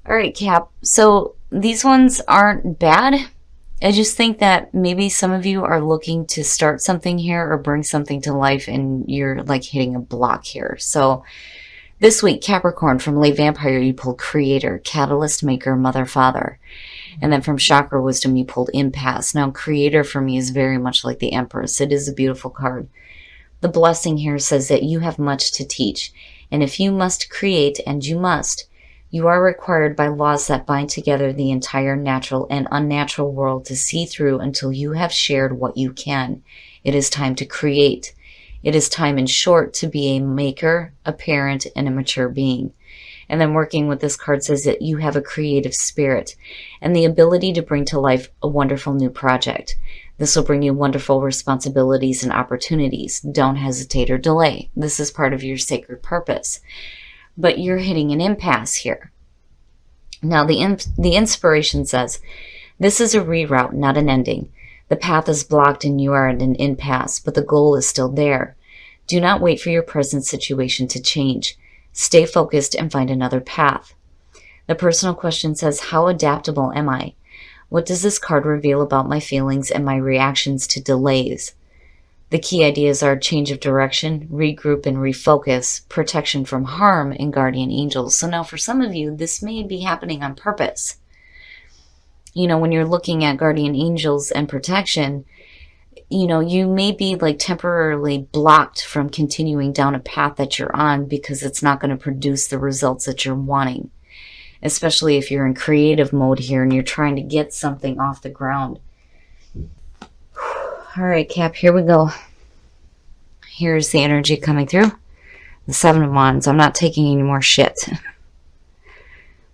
All right, Cap. So these ones aren't bad. I just think that maybe some of you are looking to start something here or bring something to life and you're like hitting a block here. So this week, Capricorn, from Late Vampire, you pulled Creator, Catalyst, Maker, Mother, Father. And then from Chakra Wisdom, you pulled Impasse. Now, Creator for me is very much like the Empress. It is a beautiful card. The blessing here says that you have much to teach. And if you must create, and you must, you are required by laws that bind together the entire natural and unnatural world to see through until you have shared what you can. It is time to create. It is time, in short, to be a maker, a parent, and a mature being. And then working with this card says that you have a creative spirit and the ability to bring to life a wonderful new project. This will bring you wonderful responsibilities and opportunities. Don't hesitate or delay. This is part of your sacred purpose. But you're hitting an impasse here. Now, the inspiration says, this is a reroute, not an ending. The path is blocked and you are at an impasse, but the goal is still there. Do not wait for your present situation to change. Stay focused and find another path. The personal question says, how adaptable am I? What does this card reveal about my feelings and my reactions to delays? The key ideas are change of direction, regroup and refocus, protection from harm, and guardian angels. So now for some of you, this may be happening on purpose. You know, when you're looking at guardian angels and protection, you know, you may be like temporarily blocked from continuing down a path that you're on because it's not going to produce the results that you're wanting. Especially if you're in creative mode here and you're trying to get something off the ground. All right, Cap, here we go. Here's the energy coming through. The Seven of Wands. I'm not taking any more shit.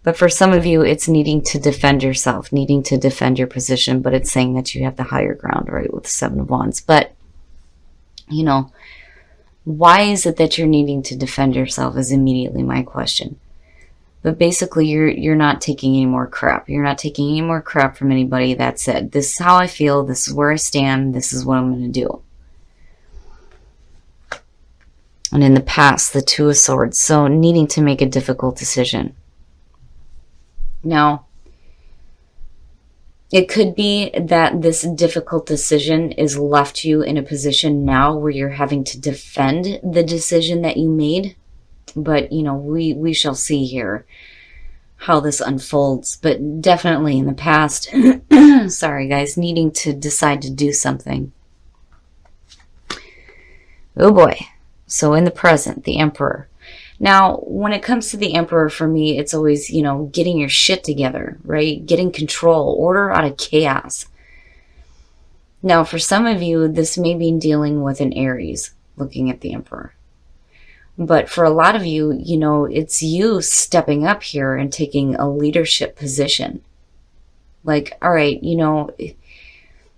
But for some of you, it's needing to defend yourself, needing to defend your position, but it's saying that you have the higher ground, right, with the Seven of Wands. But, you know, why is it that you're needing to defend yourself is immediately my question. But basically, you're not taking any more crap. You're not taking any more crap from anybody. That's it. This is how I feel. This is where I stand. This is what I'm going to do. And in the past, the Two of Swords. So needing to make a difficult decision. Now, it could be that this difficult decision is left you in a position now where you're having to defend the decision that you made. But, you know, we shall see here how this unfolds. But definitely in the past, sorry guys, needing to decide to do something. Oh boy. So in the present, the Emperor. Now, when it comes to the Emperor, for me, it's always, you know, getting your shit together, right? Getting control, order out of chaos. Now, for some of you, this may be dealing with an Aries, looking at the Emperor. But for a lot of you, you know, it's you stepping up here and taking a leadership position. Like, all right, you know,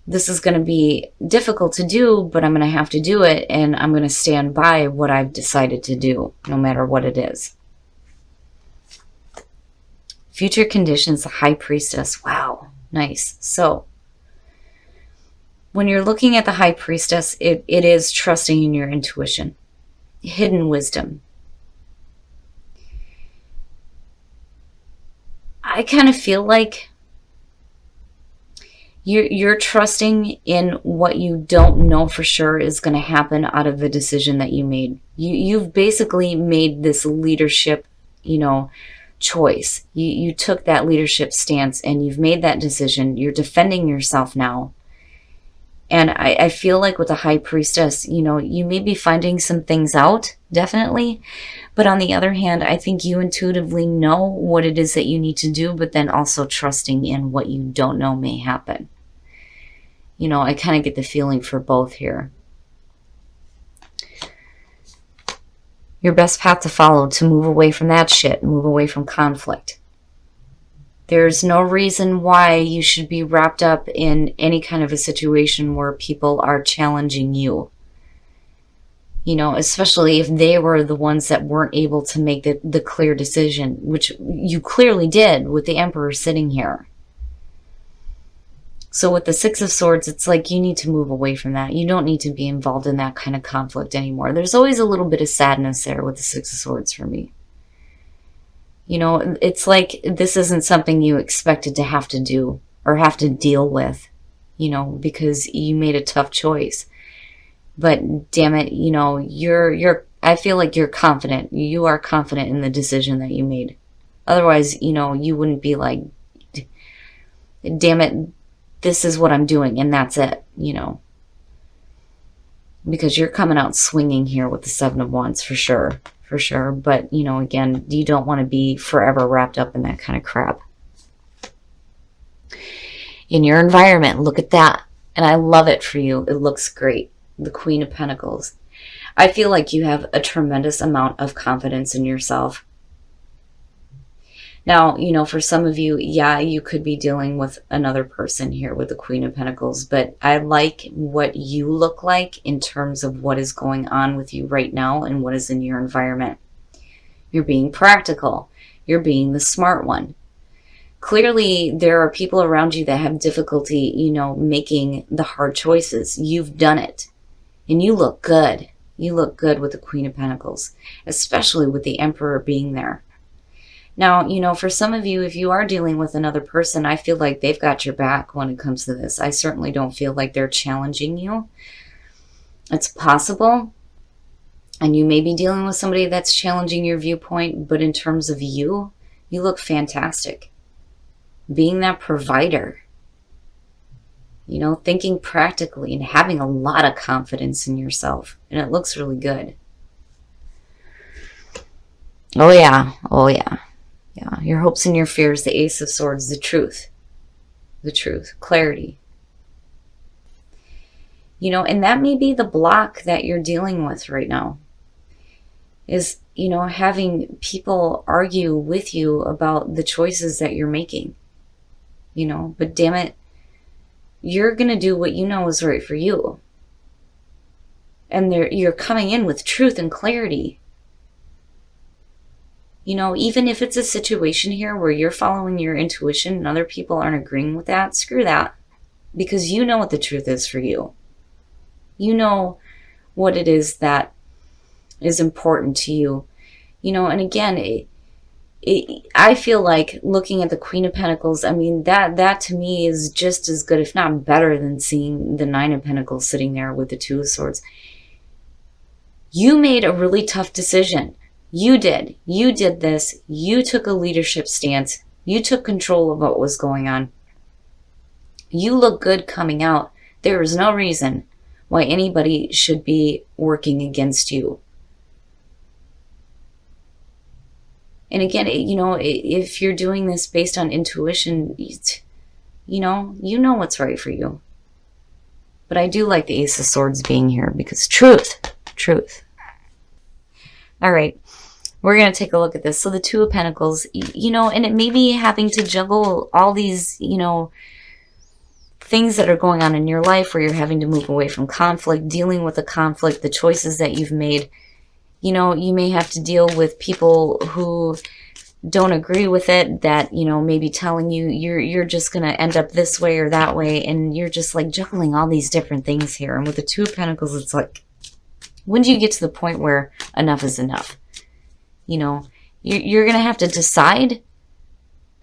this is going to be difficult to do, but I'm going to have to do it. And I'm going to stand by what I've decided to do, no matter what it is. Future conditions, the High Priestess. Wow, nice. So when you're looking at the High Priestess, it is trusting in your intuition. Hidden wisdom. I kind of feel like you're trusting in what you don't know for sure is going to happen out of the decision that you made. You've basically made this leadership, you know, choice. You took that leadership stance and you've made that decision. You're defending yourself now. And I feel like with the High Priestess, you know, you may be finding some things out, definitely. But on the other hand, I think you intuitively know what it is that you need to do, but then also trusting in what you don't know may happen. You know, I kind of get the feeling for both here. Your best path to follow, to move away from that shit, move away from conflict. There's no reason why you should be wrapped up in any kind of a situation where people are challenging you. You know, especially if they were the ones that weren't able to make the clear decision, which you clearly did with the Emperor sitting here. So with the Six of Swords, it's like you need to move away from that. You don't need to be involved in that kind of conflict anymore. There's always a little bit of sadness there with the Six of Swords for me. You know, it's like this isn't something you expected to have to do or have to deal with, you know, because you made a tough choice. But damn it, you know, I feel like you're confident. You are confident in the decision that you made. Otherwise, you know, you wouldn't be like, damn it, this is what I'm doing and that's it, you know. Because you're coming out swinging here with the Seven of Wands for sure. For sure. But, you know, again, you don't want to be forever wrapped up in that kind of crap. In your environment, look at that. And I love it for you. It looks great. The Queen of Pentacles. I feel like you have a tremendous amount of confidence in yourself. Now, you know, for some of you, yeah, you could be dealing with another person here with the Queen of Pentacles, but I like what you look like in terms of what is going on with you right now and what is in your environment. You're being practical. You're being the smart one. Clearly, there are people around you that have difficulty, you know, making the hard choices. You've done it. And you look good. You look good with the Queen of Pentacles, especially with the Emperor being there. Now, you know, for some of you, if you are dealing with another person, I feel like they've got your back when it comes to this. I certainly don't feel like they're challenging you. It's possible. And you may be dealing with somebody that's challenging your viewpoint, but in terms of you, you look fantastic. Being that provider, you know, thinking practically and having a lot of confidence in yourself. And it looks really good. Oh, yeah. Oh, yeah. Yeah, your hopes and your fears, the Ace of Swords, the truth, clarity. You know, and that may be the block that you're dealing with right now is, you know, having people argue with you about the choices that you're making, you know, but damn it, you're going to do what you know is right for you. And you're coming in with truth and clarity. You know, even if it's a situation here where you're following your intuition and other people aren't agreeing with that, screw that. Because you know what the truth is for you. You know what it is that is important to you. You know, and again, I feel like looking at the Queen of Pentacles, I mean, that to me is just as good, if not better, than seeing the Nine of Pentacles sitting there with the Two of Swords. You made a really tough decision. You did. You did this. You took a leadership stance. You took control of what was going on. You look good coming out. There is no reason why anybody should be working against you. And again, you know, if you're doing this based on intuition, you know what's right for you. But I do like the Ace of Swords being here because truth. All right. We're going to take a look at this. So the Two of Pentacles, you know, and it may be having to juggle all these, you know, things that are going on in your life where you're having to move away from conflict, dealing with the conflict, the choices that you've made. You know, you may have to deal with people who don't agree with it, that, you know, maybe telling you you're just going to end up this way or that way. And you're just like juggling all these different things here. And with the Two of Pentacles, it's like, when do you get to the point where enough is enough? You know, you're going to have to decide,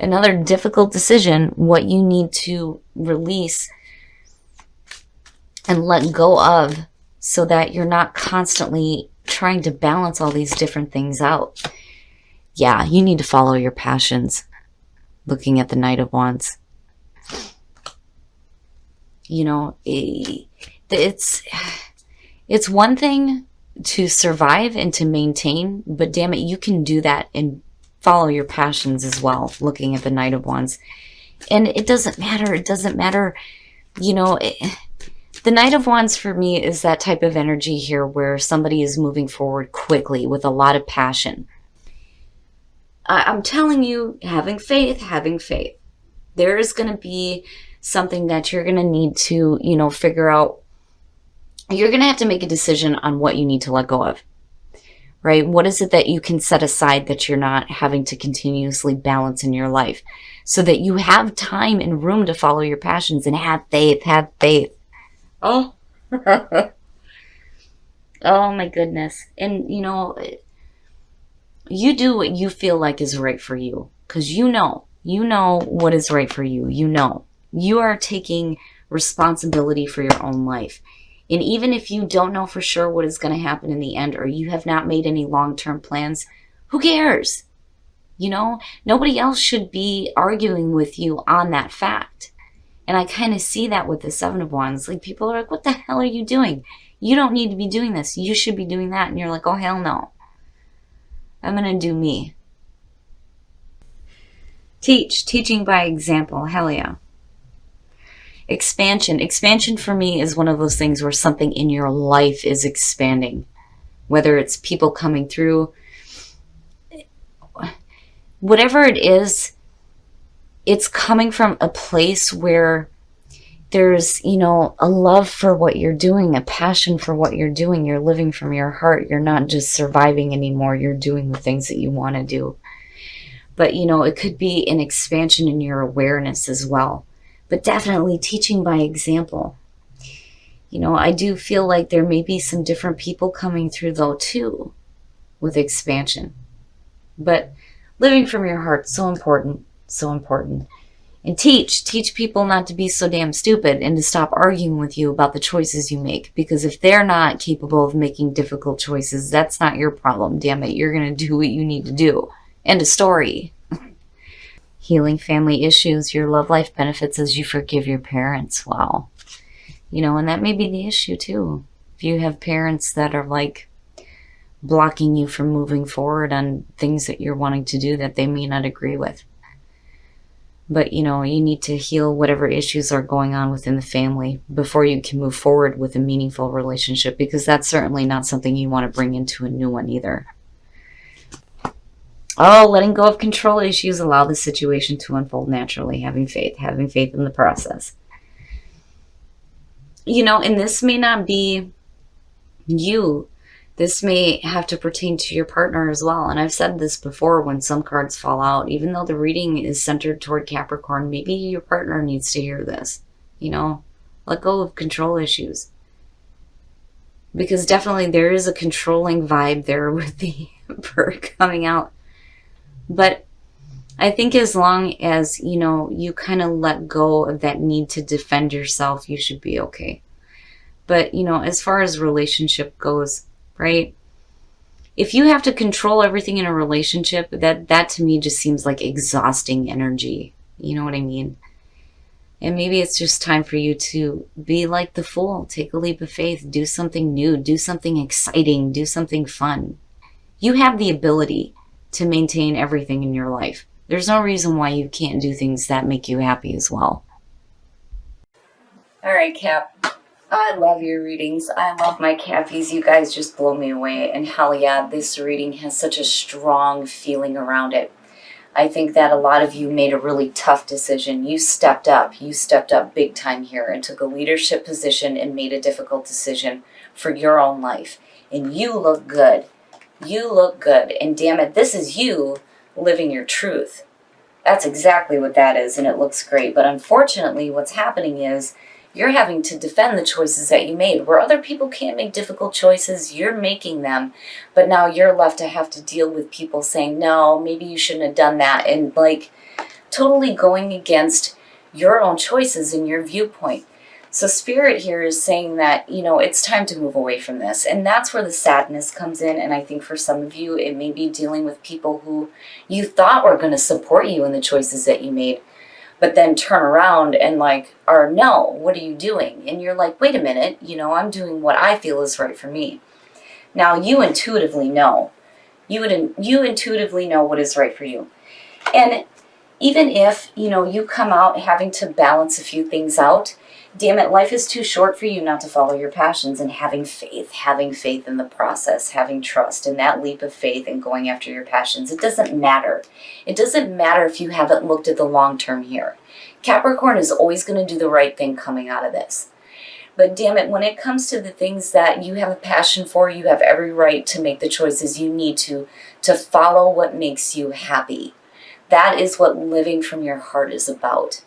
another difficult decision, what you need to release and let go of so that you're not constantly trying to balance all these different things out. Yeah, you need to follow your passions. Looking at the Knight of Wands. You know, it's one thing to survive and to maintain, but damn it, you can do that and follow your passions as well, looking at the Knight of Wands. And it doesn't matter, you know, the Knight of Wands for me is that type of energy here where somebody is moving forward quickly with a lot of passion. I'm telling you, having faith. There is going to be something that you're going to need to, you know, figure out. You're going to have to make a decision on what you need to let go of, right? What is it that you can set aside that you're not having to continuously balance in your life so that you have time and room to follow your passions and have faith. Oh, oh my goodness. And, you know, You do what you feel like is right for you, because you know what is right for you. You are taking responsibility for your own life. And even if you don't know for sure what is going to happen in the end, or you have not made any long-term plans, who cares? Nobody else should be arguing with you on that fact. And I kind of see that with the Seven of Wands. Like, people are like, what the hell are you doing? You don't need to be doing this. You should be doing that. And you're like, oh, hell no. I'm going to do me. Teaching by example. Hell yeah. Expansion for me is one of those things where something in your life is expanding. Whether it's people coming through, whatever it is, it's coming from a place where there's, a love for what you're doing, a passion for what you're doing. You're living from your heart. You're not just surviving anymore. You're doing the things that you want to do. But, it could be an expansion in your awareness as well. But definitely teaching by example. I do feel like there may be some different people coming through, though, too, with expansion. But living from your heart, so important, so important. And teach people not to be so damn stupid and to stop arguing with you about the choices you make. Because if they're not capable of making difficult choices, that's not your problem, damn it. You're going to do what you need to do. End of story. Healing family issues, your love life benefits as you forgive your parents. Wow. And that may be the issue too. If you have parents that are like blocking you from moving forward on things that you're wanting to do that they may not agree with. But, you need to heal whatever issues are going on within the family before you can move forward with a meaningful relationship, because that's certainly not something you want to bring into a new one either. Oh, letting go of control issues, allow the situation to unfold naturally, having faith in the process. And this may not be you. This may have to pertain to your partner as well. And I've said this before when some cards fall out, even though the reading is centered toward Capricorn, maybe your partner needs to hear this. Let go of control issues. Because definitely there is a controlling vibe there with the Emperor coming out. But I think as long as, you kind of let go of that need to defend yourself, you should be okay. But, as far as relationship goes, right? If you have to control everything in a relationship, that to me just seems like exhausting energy. You know what I mean? And maybe it's just time for you to be like the Fool. Take a leap of faith. Do something new. Do something exciting. Do something fun. You have the ability to maintain everything in your life. There's no reason why you can't do things that make you happy as well. All right, Cap. I love your readings. I love my Cappies. You guys just blow me away. And hell yeah, this reading has such a strong feeling around it. I think that a lot of you made a really tough decision. You stepped up. You stepped up big time here and took a leadership position and made a difficult decision for your own life. And you look good. You look good. And damn it, this is you living your truth. That's exactly what that is, and it looks great. But unfortunately, what's happening is you're having to defend the choices that you made. Where other people can't make difficult choices, you're making them. But now you're left to have to deal with people saying, no, maybe you shouldn't have done that. And like totally going against your own choices and your viewpoint. So Spirit here is saying that, it's time to move away from this. And that's where the sadness comes in. And I think for some of you, it may be dealing with people who you thought were going to support you in the choices that you made, but then turn around and no, what are you doing? And you're like, wait a minute, I'm doing what I feel is right for me. Now you intuitively know. You intuitively know what is right for you. And even if, you come out having to balance a few things out, damn it, life is too short for you not to follow your passions, and having faith in the process, having trust in that leap of faith and going after your passions. It doesn't matter. It doesn't matter if you haven't looked at the long term here. Capricorn is always going to do the right thing coming out of this. But damn it, when it comes to the things that you have a passion for, you have every right to make the choices you need to follow what makes you happy. That is what living from your heart is about.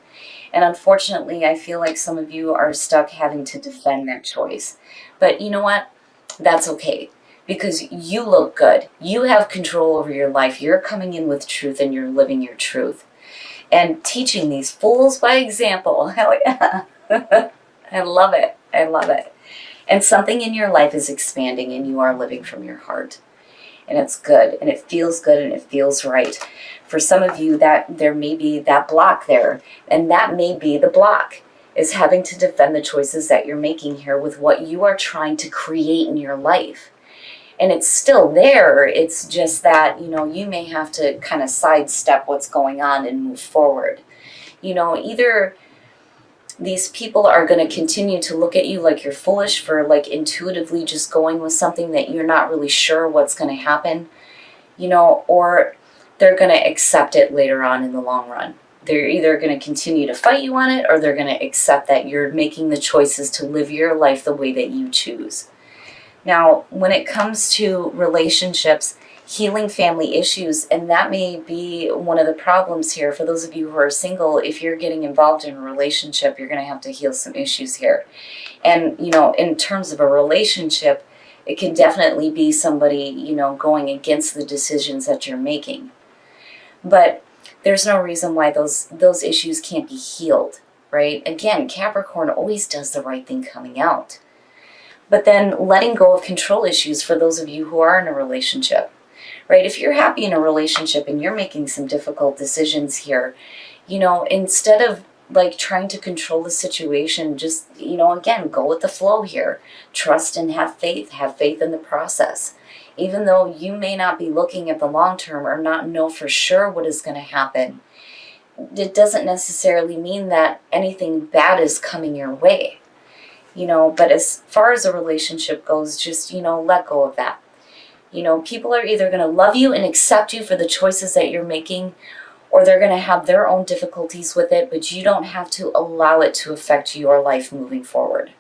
And unfortunately, I feel like some of you are stuck having to defend that choice. But you know what? That's okay. because you look good. You have control over your life. You're coming in with truth and you're living your truth. And teaching these fools by example. Hell yeah. I love it. I love it. And something in your life is expanding and you are living from your heart. And it's good and it feels good and it feels right. For some of you, that there may be that block there, and that may be the block, is having to defend the choices that you're making here with what you are trying to create in your life. And it's still there. It's just that, you may have to kind of sidestep what's going on and move forward. Either these people are going to continue to look at you like you're foolish for like intuitively just going with something that you're not really sure what's going to happen, or they're going to accept it later on in the long run. They're either going to continue to fight you on it, or they're going to accept that you're making the choices to live your life the way that you choose. Now, when it comes to relationships, healing family issues, and that may be one of the problems here. For those of you who are single, if you're getting involved in a relationship, you're going to have to heal some issues here. And, in terms of a relationship, it can definitely be somebody, going against the decisions that you're making. But there's no reason why those issues can't be healed, right? Again, Capricorn always does the right thing coming out. But then letting go of control issues for those of you who are in a relationship. Right? If you're happy in a relationship and you're making some difficult decisions here, instead of like trying to control the situation, just, again, go with the flow here. Trust and have faith in the process. Even though you may not be looking at the long term or not know for sure what is going to happen, it doesn't necessarily mean that anything bad is coming your way. But as far as a relationship goes, just, let go of that. People are either going to love you and accept you for the choices that you're making, or they're going to have their own difficulties with it, but you don't have to allow it to affect your life moving forward.